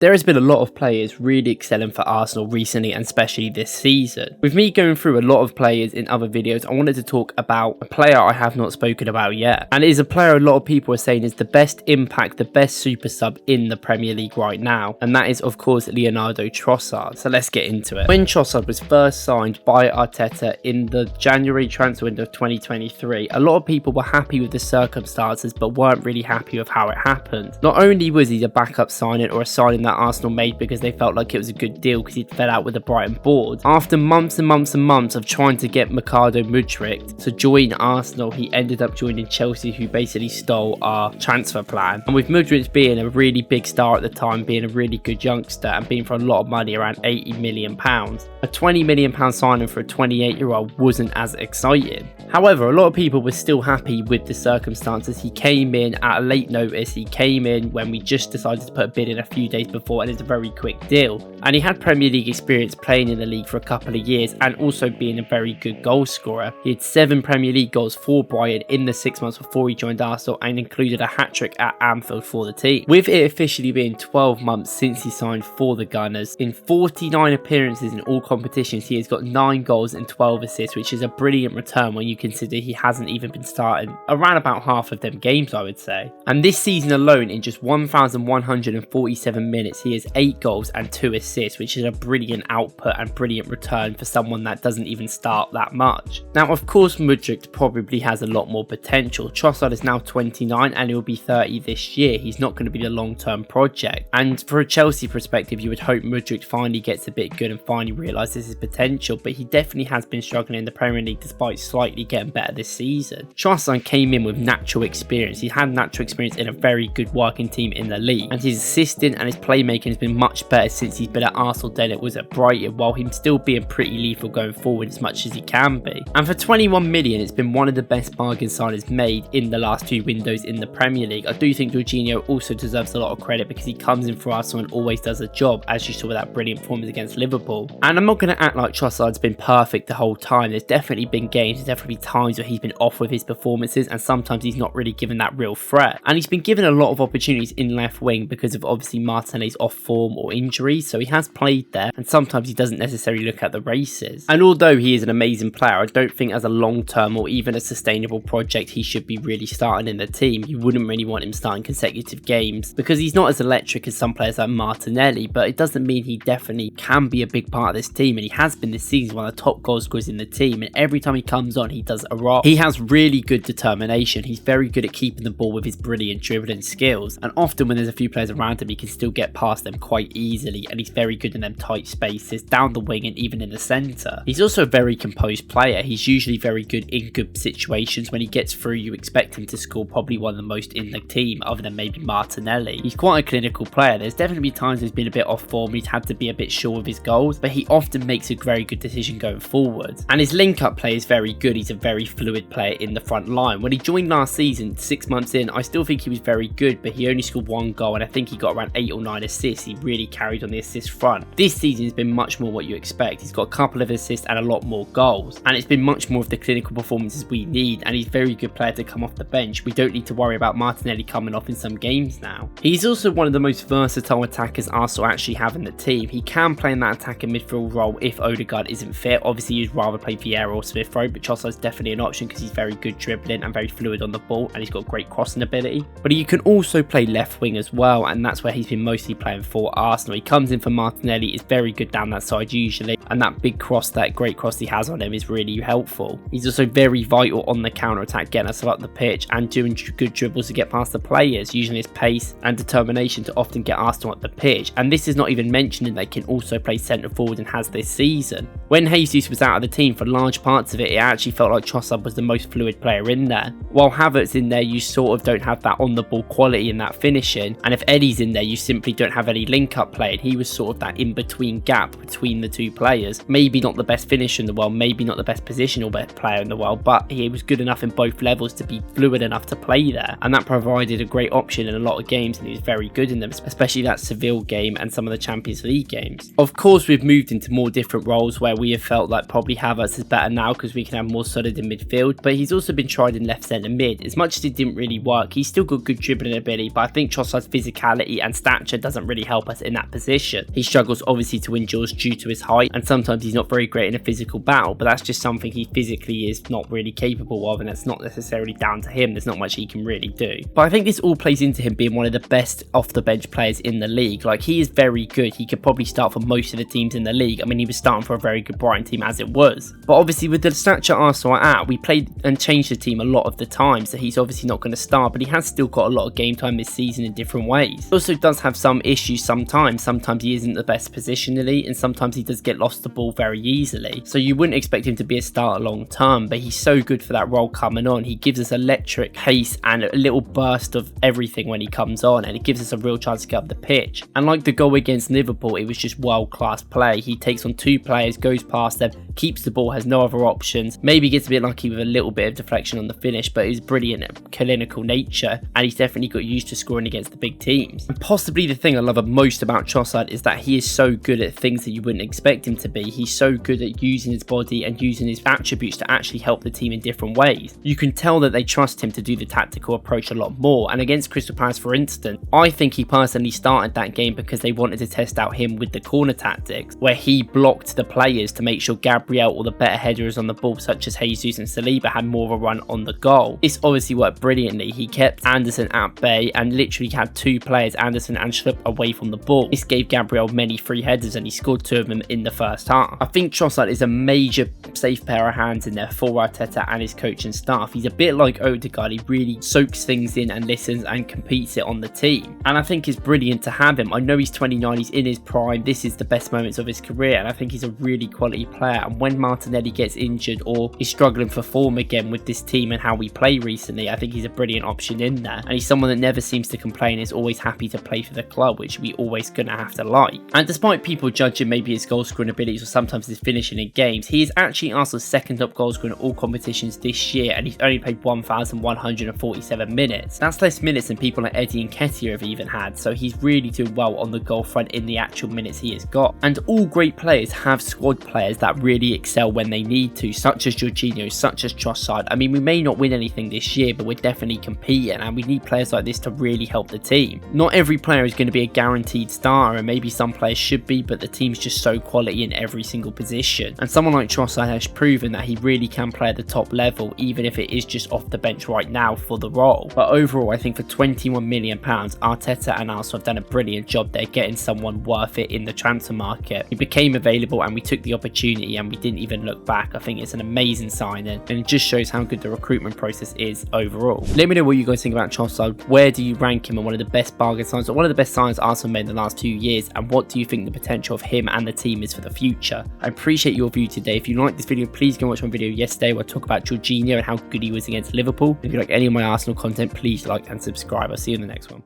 There has been a lot of players really excelling for Arsenal recently and especially this season. With me going through a lot of players in other videos, I wanted to talk about a player I have not spoken about yet. And it is a player a lot of people are saying is the best impact, the best super sub in the Premier League right now. And that is of course Leandro Trossard. So let's get into it. When Trossard was first signed by Arteta in the January transfer window of 2023, a lot of people were happy with the circumstances but weren't really happy with how it happened. Not only was he a backup signing or a signing that Arsenal made because they felt like it was a good deal because he'd fell out with the Brighton board. After months and months and months of trying to get Ricardo Mudryk to join Arsenal, he ended up joining Chelsea, who basically stole our transfer plan. And with Mudryk being a really big star at the time, being a really good youngster and being for a lot of money, around £80 million, a £20 million signing for a 28-year-old wasn't as exciting. However, a lot of people were still happy with the circumstances. He came in at a late notice. He came in when we just decided to put a bid in a few days before, and it's a very quick deal. And he had Premier League experience playing in the league for a couple of years and also being a very good goal scorer. He had 7 Premier League goals for Brighton in the 6 months before he joined Arsenal and included a hat-trick at Anfield for the team. With it officially being 12 months since he signed for the Gunners, in 49 appearances in all competitions, he has got 9 goals and 12 assists, which is a brilliant return when you consider he hasn't even been starting around about half of them games, I would say. And this season alone, in just 1,147 minutes, he has 8 goals and 2 assists, which is a brilliant output and brilliant return for someone that doesn't even start that much. Now, of course, Mudryk probably has a lot more potential. Trossard is now 29 and he'll be 30 this year. He's not going to be the long-term project. And for a Chelsea perspective, you would hope Mudryk finally gets a bit good and finally realises his potential, but he definitely has been struggling in the Premier League despite slightly getting better this season. Trossard came in with natural experience. He had natural experience in a very good working team in the league, and his assisting and his playmaking has been much better since he's been at Arsenal than it was at Brighton, while him still being pretty lethal going forward as much as he can be. And for 21 million, it's been one of the best bargain signings made in the last 2 windows in the Premier League. I do think Jorginho also deserves a lot of credit because he comes in for Arsenal and always does a job, as you saw with that brilliant performance against Liverpool. And I'm not going to act like Trossard's been perfect the whole time. There's definitely been games, there's definitely times where he's been off with his performances, and sometimes he's not really given that real threat. And he's been given a lot of opportunities in left wing because of obviously Martinelli's off form or injuries, so he has played there, and sometimes he doesn't necessarily look at the races. And although he is an amazing player, I don't think as a long-term or even a sustainable project he should be really starting in the team. You wouldn't really want him starting consecutive games because he's not as electric as some players like Martinelli, but it doesn't mean he definitely can be a big part of this team, and he has been this season one of the top goal scorers in the team, and every time he comes on he does a lot. He has really good determination. He's very good at keeping the ball with his brilliant dribbling skills, and often when there's a few players around him he can still get past them quite easily, and he's very good in them tight spaces down the wing and even in the centre. He's also a very composed player. He's usually very good in good situations. When he gets through, you expect him to score probably one of the most in the team, other than maybe Martinelli. He's quite a clinical player. There's definitely times he's been a bit off form, he's had to be a bit sure of his goals, but he often makes a very good decision going forward. And his link-up play is very good. He's a very fluid player in the front line. When he joined last season, 6 months in, I still think he was very good, but he only scored 1 goal, and I think he got around 8 or 9 assists. He really carried on the assist front. This season has been much more what you expect. He's got a couple of assists and a lot more goals, and it's been much more of the clinical performances we need, and he's a very good player to come off the bench. We don't need to worry about Martinelli coming off in some games now. He's also one of the most versatile attackers Arsenal actually have in the team. He can play in that attacking midfield role if Odegaard isn't fit. Obviously you'd rather play Vieira or Smith Rowe, but Trossard's definitely an option because he's very good dribbling and very fluid on the ball, and he's got great crossing ability. But you can also play left wing as well, and that's where he's been mostly playing for Arsenal. He comes in for Martinelli, is very good down that side usually, and that big cross, that great cross he has on him is really helpful. He's also very vital on the counter attack, getting us up the pitch and doing good dribbles to get past the players, using his pace and determination to often get Arsenal up the pitch. And this is not even mentioning they can also play centre forward and has this season. When Jesus was out of the team for large parts of it, it actually felt like Trossard was the most fluid player in there. While Havertz in there, you sort of don't have that on the ball quality and that finishing, and if Eddie's in there, you simply don't have any link up play, and he was sort of that in between gap between the two players. Maybe not the best finisher in the world, maybe not the best positional player in the world, but he was good enough in both levels to be fluid enough to play there, and that provided a great option in a lot of games, and he was very good in them, especially that Seville game and some of the Champions League games. Of course, we've moved into more different roles where we have felt like probably Havertz is better now because we can have more solid in midfield, but he's also been tried in left centre mid. As much as it didn't really work, he's still got good dribbling ability, but I think Trossard's physicality and stature doesn't really help us in that position. He struggles obviously to win duels due to his height, and sometimes he's not very great in a physical battle, but that's just something he physically is not really capable of, and that's not necessarily down to him. There's not much he can really do. But I think this all plays into him being one of the best off the bench players in the league. Like, he is very good. He could probably start for most of the teams in the league. I mean, he was starting for a very good Brighton team as it was. But obviously with the stature Arsenal are at, we played and changed the team a lot of the time, so he's obviously not going to start, but he has still got a lot of game time this season in different ways. He also does have some issues sometimes. Sometimes he isn't the best positionally, and sometimes he does get lost the ball very easily. So you wouldn't expect him to be a starter long term, but he's so good for that role coming on. He gives us electric pace and a little burst of everything when he comes on, and it gives us a real chance to get up the pitch. And like the goal against Liverpool, it was just world-class play. He takes on two players, goes past them, keeps the ball, has no other options, maybe gets a bit lucky with a little bit of deflection on the finish, but he's brilliant at clinical nature, and he's definitely got used to scoring against the big teams. And possibly the thing I love most about Trossard is that he is so good at things that you wouldn't expect him to be. He's so good at using his body and using his attributes to actually help the team in different ways. You can tell that they trust him to do the tactical approach a lot more, and against Crystal Palace, for instance, I think he personally started that game because they wanted to test out him with the corner tactics, where he blocked the players to make sure Gabriel or the better headers on the ball, such as Jesus and Saliba, had more of a run on the goal. This obviously worked brilliantly. He kept Anderson at bay and literally had two players, Anderson and Schlupp, away from the ball. This gave Gabriel many free headers, and he scored two of them in the first half. I think Trossard is a major safe pair of hands in there for Arteta and his coaching staff. He's a bit like Odegaard. He really soaks things in and listens and competes it on the team, and I think it's brilliant to have him. I know he's 29, he's in his prime, this is the best moments of his career, and I think he's a really quality player. And when Martinelli gets injured or is struggling for form again with this team and how we play recently, I think he's a brilliant option in there, and he's someone that never seems to complain, is always happy to play for the club, which we always gonna have to like. And despite people judging maybe his goal scoring abilities or sometimes his finishing in games, he is actually Arsenal's second top goal scorer in all competitions this year, and he's only played 1,147 minutes. That's less minutes than people like Eddie and Nketiah have even had, so he's really doing well on the goal front in the actual minutes he has got. And all great players have squad players that really excel when they need to, such as Jorginho, such as Trossard. I mean, we may not win anything this year, but we're definitely competing, and we need players like this to really help the team. Not every player is going to be a guaranteed starter, and maybe some players should be, but the team's just so quality in every single position. And someone like Trossard has proven that he really can play at the top level, even if it is just off the bench right now for the role. But overall, I think for £21 million, Arteta and Arsenal have done a brilliant job there getting someone worth it in the transfer market. He became available and we took the opportunity and we didn't even look back. I think it's an amazing signing, and it just shows how good the recruitment process is overall. Let me know what you guys think about Trossard. Where do you rank him on one of the best bargain signs or one of the best signs Arsenal made in the last 2 years, and what do you think the potential of him and the team is for the future? I appreciate your view today. If you liked this video, please go watch my video yesterday where I talk about Jorginho and how good he was against Liverpool. If you like any of my Arsenal content, please like and subscribe. I'll see you in the next one.